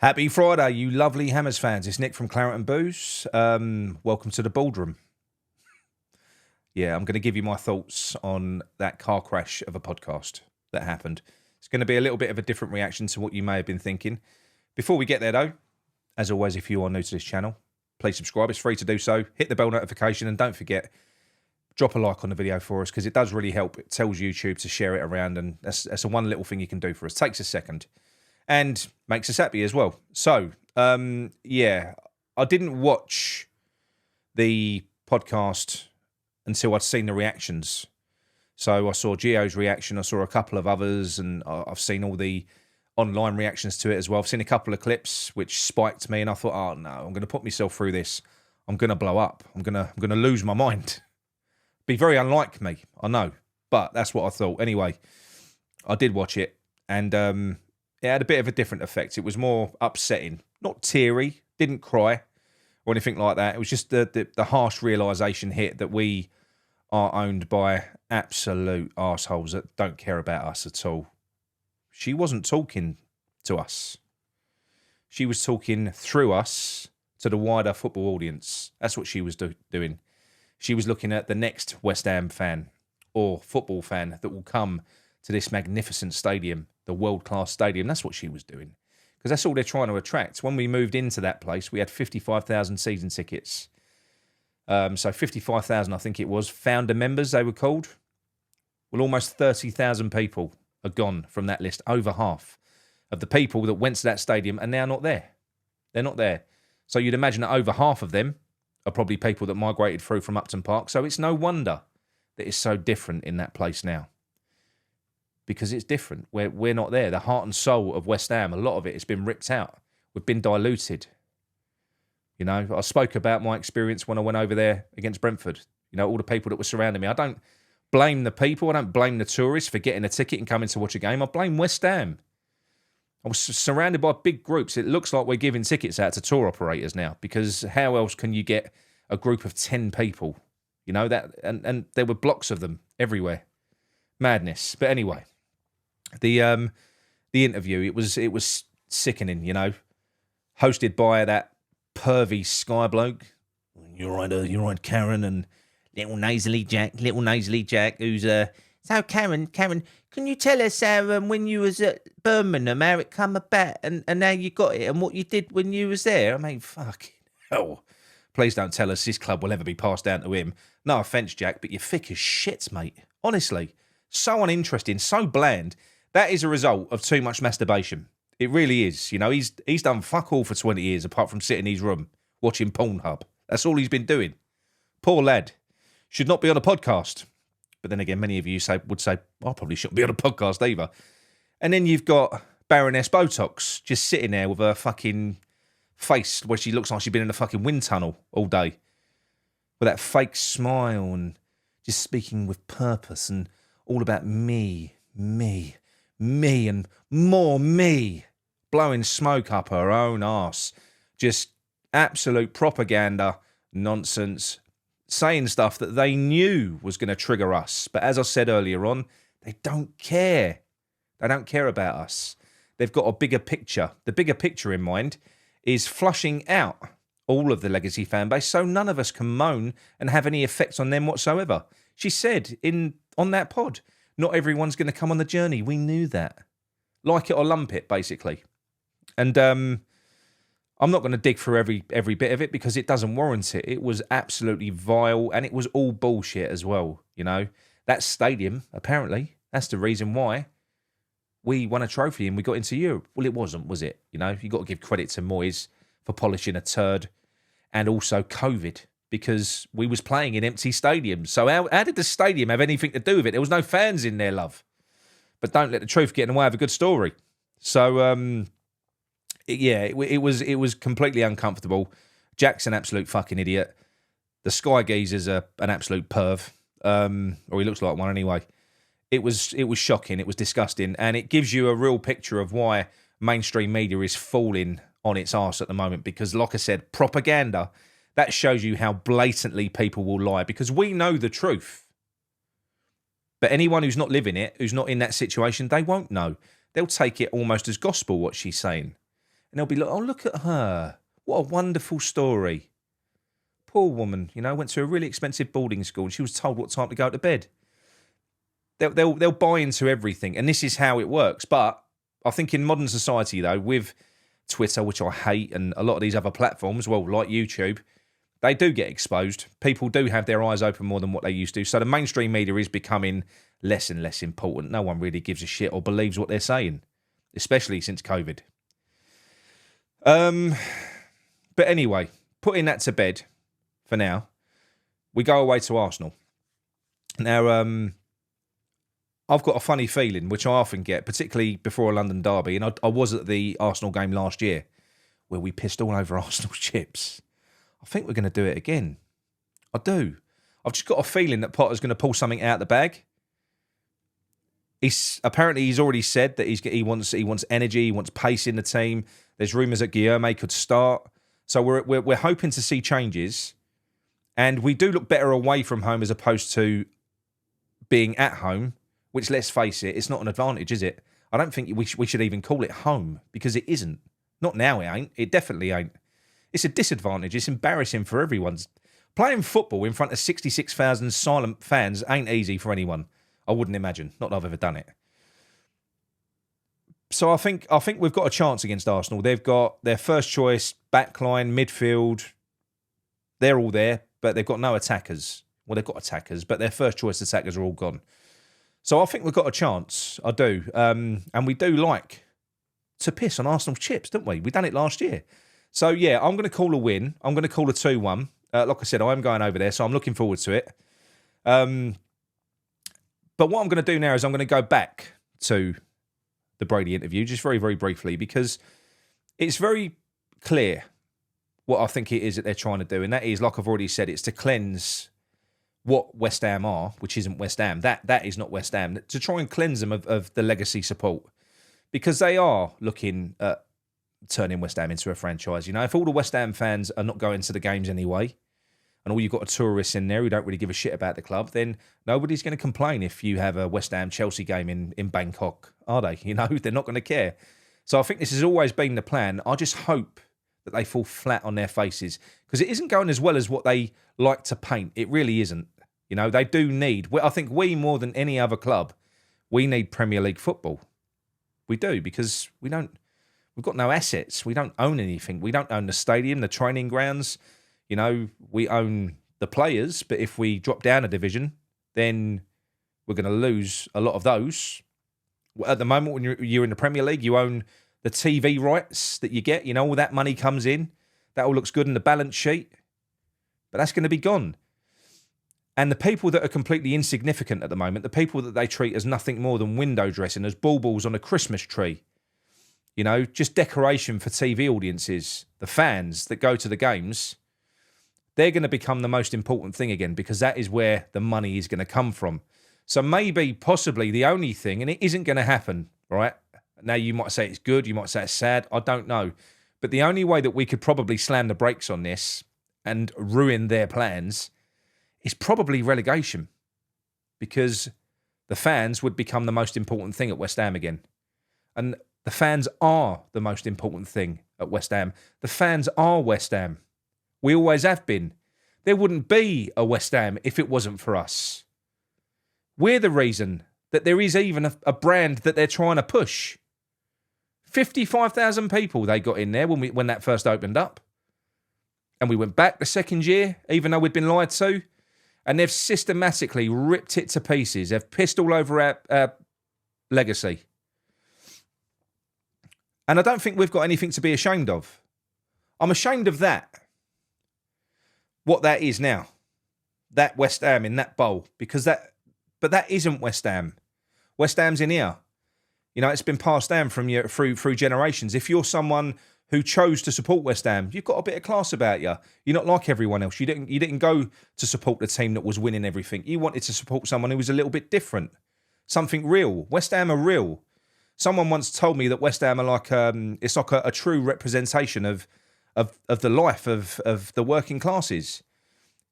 Happy Friday, you lovely Hammers fans. It's Nick from Claret and Booze. Welcome to the Baldroom. Yeah, I'm going to give you my thoughts on that car crash of a podcast that happened. It's going to be a little bit of a different reaction to what you may have been thinking. Before we get there, though, as always, if you are new to this channel, please subscribe. It's free to do so. Hit the bell notification and don't forget, drop a like on the video for us because it does really help. It tells YouTube to share it around, and that's a one little thing you can do for us. Takes a second. And makes us happy as well. So, yeah, I didn't watch the podcast until I'd seen the reactions. So I saw Gio's reaction, I saw a couple of others, and I've seen all the online reactions to it as well. I've seen a couple of clips which spiked me, and I thought, oh no, I'm going to put myself through this. I'm going to blow up. I'm going to lose my mind. Be very unlike me, I know, but that's what I thought. Anyway, I did watch it, and it had a bit of a different effect. It was more upsetting, not teary, didn't cry or anything like that. It was just the harsh realisation hit that we are owned by absolute arseholes that don't care about us at all. She wasn't talking to us. She was talking through us to the wider football audience. That's what she was doing. She was looking at the next West Ham fan or football fan that will come to this magnificent stadium, the world-class stadium. That's what she was doing, because that's all they're trying to attract. When we moved into that place, we had 55,000 season tickets. So 55,000, I think it was, founder members, they were called. Well, almost 30,000 people are gone from that list. Over half of the people that went to that stadium are now not there. They're not there. So you'd imagine that over half of them are probably people that migrated through from Upton Park. So it's no wonder that it's so different in that place now. Because it's different. We're not there. The heart and soul of West Ham, a lot of it has been ripped out. We've been diluted. You know, I spoke about my experience when I went over there against Brentford. You know, all the people that were surrounding me. I don't blame the people. I don't blame the tourists for getting a ticket and coming to watch a game. I blame West Ham. I was surrounded by big groups. It looks like we're giving tickets out to tour operators now, because how else can you get a group of 10 people? You know, that and there were blocks of them everywhere. Madness. But anyway, the interview, it was sickening, you know, hosted by that pervy Sky bloke. You're right, Karen, and little nasally Jack, who's so Karen, can you tell us how when you was at Birmingham, how it come about, and how you got it, and what you did when you was there? I mean, fucking hell. Please don't tell us this club will ever be passed down to him. No offence, Jack, but you're thick as shit, mate. Honestly, so uninteresting, so bland. That is a result of too much masturbation. It really is. You know, he's done fuck all for 20 years apart from sitting in his room watching Pornhub. That's all he's been doing. Poor lad. Should not be on a podcast. But then again, many of you would say, I probably shouldn't be on a podcast either. And then you've got Baroness Botox just sitting there with her fucking face where she looks like she's been in a fucking wind tunnel all day. With that fake smile and just speaking with purpose and all about me, and more me, blowing smoke up her own arse. Just absolute propaganda, nonsense, saying stuff that they knew was going to trigger us. But as I said earlier on, they don't care. They don't care about us. They've got a bigger picture. The bigger picture in mind is flushing out all of the legacy fan base so none of us can moan and have any effect on them whatsoever. She said on that pod, not everyone's going to come on the journey. We knew that. Like it or lump it, basically. And I'm not going to dig through every bit of it because it doesn't warrant it. It was absolutely vile, and it was all bullshit as well. You know, that stadium, apparently, that's the reason why we won a trophy and we got into Europe. Well, it wasn't, was it? You know, you got to give credit to Moyes for polishing a turd, and also COVID, because we was playing in empty stadiums. So how did the stadium have anything to do with it? There was no fans in there, love. But don't let the truth get in the way of a good story. So, it was completely uncomfortable. Jack's an absolute fucking idiot. The Sky geezer's an absolute perv, or he looks like one anyway. It was shocking. It was disgusting, and it gives you a real picture of why mainstream media is falling on its arse at the moment. Because, like I said, propaganda, that shows you how blatantly people will lie, because we know the truth. But anyone who's not living it, who's not in that situation, they won't know. They'll take it almost as gospel, what she's saying. And they'll be like, oh, look at her. What a wonderful story. Poor woman, went to a really expensive boarding school and she was told what time to go to bed. They'll buy into everything, and this is how it works. But I think in modern society, though, with Twitter, which I hate, and a lot of these other platforms, well, like YouTube, they do get exposed. People do have their eyes open more than what they used to. So the mainstream media is becoming less and less important. No one really gives a shit or believes what they're saying, especially since COVID. But anyway, putting that to bed for now, we go away to Arsenal. Now, I've got a funny feeling, which I often get, particularly before a London derby, and I was at the Arsenal game last year, where we pissed all over Arsenal chips. I think we're going to do it again. I do. I've just got a feeling that Potter's going to pull something out of the bag. He's already said that he wants energy, he wants pace in the team. There's rumours that Guilherme could start, so we're hoping to see changes, and we do look better away from home as opposed to being at home. Which, let's face it, it's not an advantage, is it? I don't think we should even call it home, because it isn't. Not now, it ain't. It definitely ain't. It's a disadvantage. It's embarrassing for everyone. Playing football in front of 66,000 silent fans ain't easy for anyone. I wouldn't imagine. Not that I've ever done it. So I think we've got a chance against Arsenal. They've got their first choice, backline, midfield. They're all there, but they've got no attackers. Well, they've got attackers, but their first choice attackers are all gone. So I think we've got a chance. I do. And we do like to piss on Arsenal's chips, don't we? We done it last year. So, yeah, I'm going to call a win. I'm going to call a 2-1. Like I said, I am going over there, so I'm looking forward to it. But what I'm going to do now is I'm going to go back to the Brady interview, just very, very briefly, because it's very clear what I think it is that they're trying to do. And that is, like I've already said, it's to cleanse what West Ham are, which isn't West Ham. That is not West Ham. To try and cleanse them of the legacy support, because they are looking at turning West Ham into a franchise. If all the West Ham fans are not going to the games anyway, and all you've got are tourists in there who don't really give a shit about the club, then nobody's going to complain if you have a West Ham Chelsea game in Bangkok, are they? They're not going to care. So I think this has always been the plan. I just hope that they fall flat on their faces, because it isn't going as well as what they like to paint. It really isn't. They do need, I think we more than any other club, we need Premier League football. We do, because we've got no assets. We don't own anything. We don't own the stadium, the training grounds. We own the players, but if we drop down a division, then we're going to lose a lot of those. At the moment, when you're in the Premier League, you own the TV rights that you get. All that money comes in. That all looks good in the balance sheet, but that's going to be gone. And the people that are completely insignificant at the moment, the people that they treat as nothing more than window dressing, as baubles on a Christmas tree, just decoration for TV audiences, the fans that go to the games, they're going to become the most important thing again, because that is where the money is going to come from. So maybe, possibly, the only thing, and it isn't going to happen, right? Now, you might say it's good, you might say it's sad, I don't know. But the only way that we could probably slam the brakes on this and ruin their plans is probably relegation, because the fans would become the most important thing at West Ham again. And the fans are the most important thing at West Ham. The fans are West Ham. We always have been. There wouldn't be a West Ham if it wasn't for us. We're the reason that there is even a brand that they're trying to push. 55,000 people they got in there when that first opened up. And we went back the second year, even though we'd been lied to. And they've systematically ripped it to pieces. They've pissed all over our legacy. And I don't think we've got anything to be ashamed of. I'm ashamed of that. What that is now. That West Ham in that bowl. But that isn't West Ham. West Ham's in here. It's been passed down from you through generations. If you're someone who chose to support West Ham, you've got a bit of class about you. You're not like everyone else. You didn't go to support the team that was winning everything. You wanted to support someone who was a little bit different. Something real. West Ham are real. Someone once told me that West Ham are like it's like a true representation of the life of the working classes.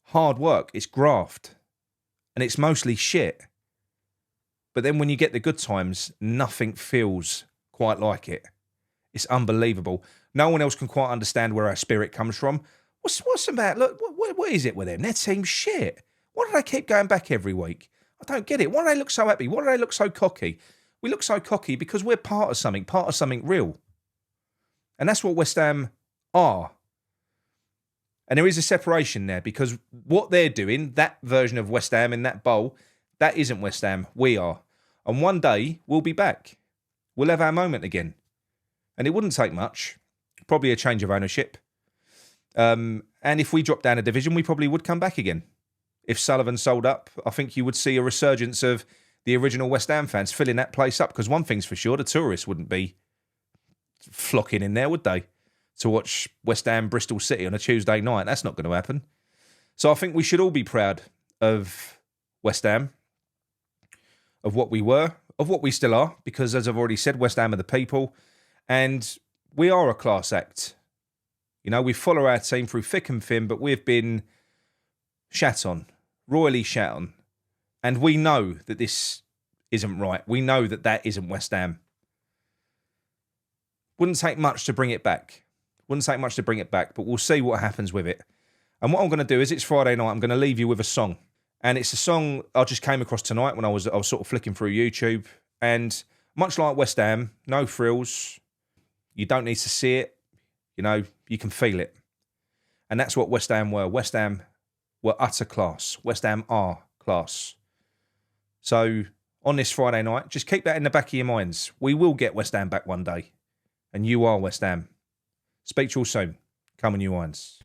Hard work. It's graft. And it's mostly shit. But then when you get the good times, nothing feels quite like it. It's unbelievable. No one else can quite understand where our spirit comes from. What's about? Look, what is it with them? Their team's shit. Why do they keep going back every week? I don't get it. Why do they look so happy? Why do they look so cocky? We look so cocky because we're part of something real. And that's what West Ham are. And there is a separation there because what they're doing, that version of West Ham in that bowl, that isn't West Ham. We are. And one day we'll be back. We'll have our moment again. And it wouldn't take much. Probably a change of ownership. And if we drop down a division, we probably would come back again. If Sullivan sold up, I think you would see a resurgence of the original West Ham fans filling that place up. Because one thing's for sure, the tourists wouldn't be flocking in there, would they? To watch West Ham Bristol City on a Tuesday night. That's not going to happen. So I think we should all be proud of West Ham, of what we were, of what we still are. Because as I've already said, West Ham are the people. And we are a class act. You know, we follow our team through thick and thin, but we've been shat on, royally shat on. And we know that this isn't right. We know that that isn't West Ham. Wouldn't take much to bring it back. But we'll see what happens with it. And what I'm going to do is, it's Friday night, I'm going to leave you with a song. And it's a song I just came across tonight when I was sort of flicking through YouTube. And much like West Ham, no frills. You don't need to see it. You know, you can feel it. And that's what West Ham were. West Ham were utter class. West Ham are class. So on this Friday night, just keep that in the back of your minds. We will get West Ham back one day. And you are West Ham. Speak to you all soon. Come on, you irons.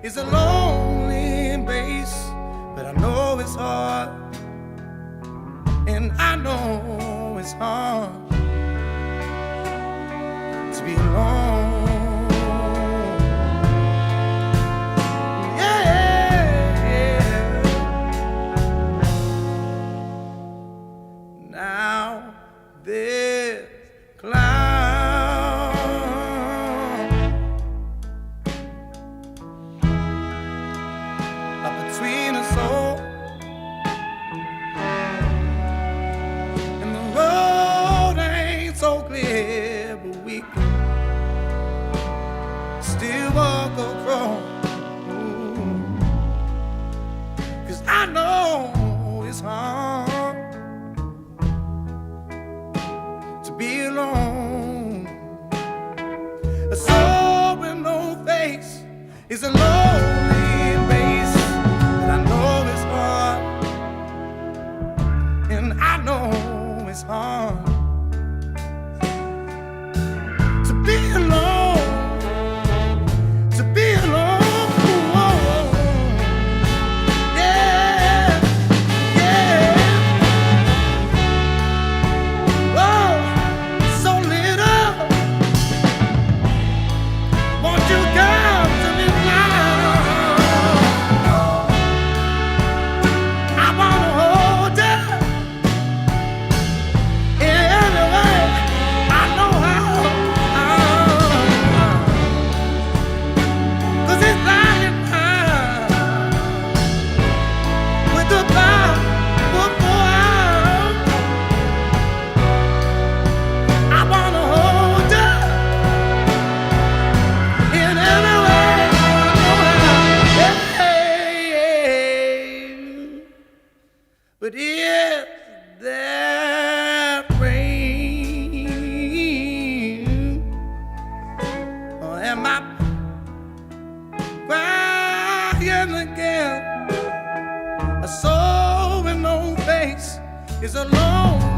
It's a lonely embrace, but I know it's hard, and I know it's hard to be alone. Yeah. Now there's clouds between us all, and the road ain't so clear, but we can still walk across. 'Cause I know it's hard to be alone. A soul with no face is a lonely place. I know it's hard, and I know it's hard to be alone, to be alone. Yeah, yeah. Oh, so little. Want you, girl, to be mine. is a long